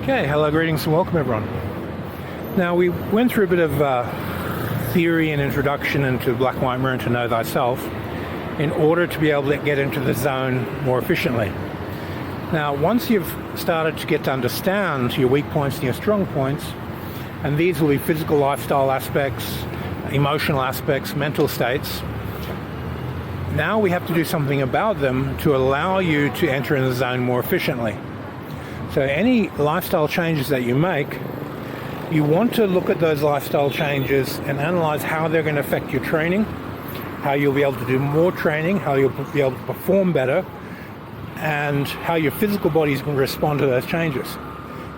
Okay, hello, greetings and welcome everyone. Now we went through a bit of theory and introduction into Black White Mirror and to know thyself in order to be able to get into the zone more efficiently. Now once you've started to get to understand your weak points and your strong points, and these will be physical lifestyle aspects, emotional aspects, mental states, now we have to do something about them to allow you to enter in the zone more efficiently. So any lifestyle changes that you make, you want to look at those lifestyle changes and analyze how they're going to affect your training, how you'll be able to do more training, how you'll be able to perform better, and how your physical body is going to respond to those changes.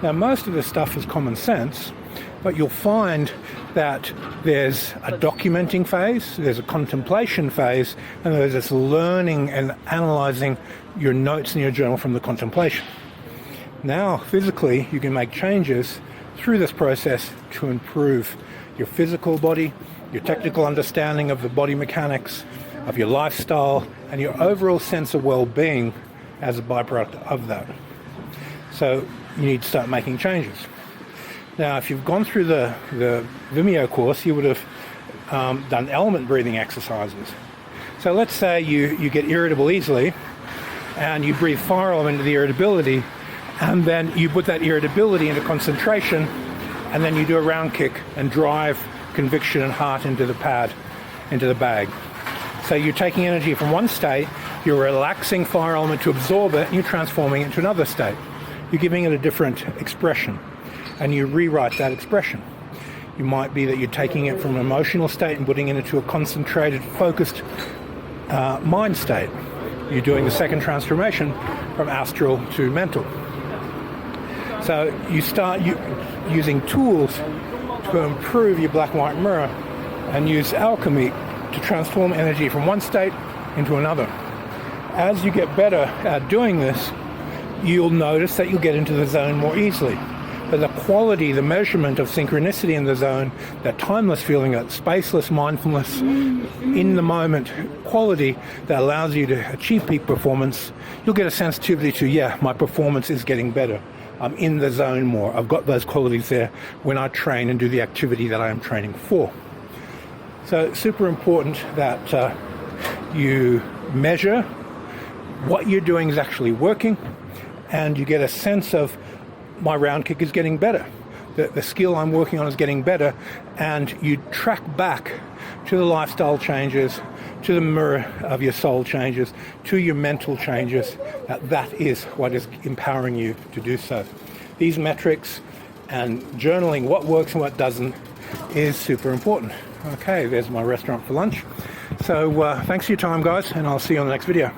Now most of this stuff is common sense, but you'll find that there's a documenting phase, there's a contemplation phase, and there's this learning and analyzing your notes in your journal from the contemplation. Now, physically, you can make changes through this process to improve your physical body, your technical understanding of the body mechanics, of your lifestyle, and your overall sense of well-being as a byproduct of that. So you need to start making changes. Now, if you've gone through the Vimeo course, you would have done element breathing exercises. So let's say you get irritable easily, and you breathe fire element into the irritability, and then you put that irritability into concentration, and then you do a round kick and drive conviction and heart into the pad, into the bag. So you're taking energy from one state, you're relaxing fire element to absorb it, and you're transforming it into another state. You're giving it a different expression, and you rewrite that expression. You might be that you're taking it from an emotional state and putting it into a concentrated, focused mind state. You're doing the second transformation from astral to mental. So you start using tools to improve your black white mirror and use alchemy to transform energy from one state into another. As you get better at doing this, you'll notice that you'll get into the zone more easily. But the quality, the measurement of synchronicity in the zone, that timeless feeling, that spaceless mindfulness, in the moment quality that allows you to achieve peak performance, you'll get a sensitivity to, yeah, my performance is getting better. I'm in the zone more. I've got those qualities there when I train and do the activity that I am training for. So it's super important that you measure what you're doing is actually working, and you get a sense of my round kick is getting better. The skill I'm working on is getting better, and you track back to the lifestyle changes, to the mirror of your soul changes, to your mental changes. That is what is empowering you to do so. These metrics and journaling what works and what doesn't is super important. Okay, there's my restaurant for lunch. So thanks for your time, guys, and I'll see you on the next video.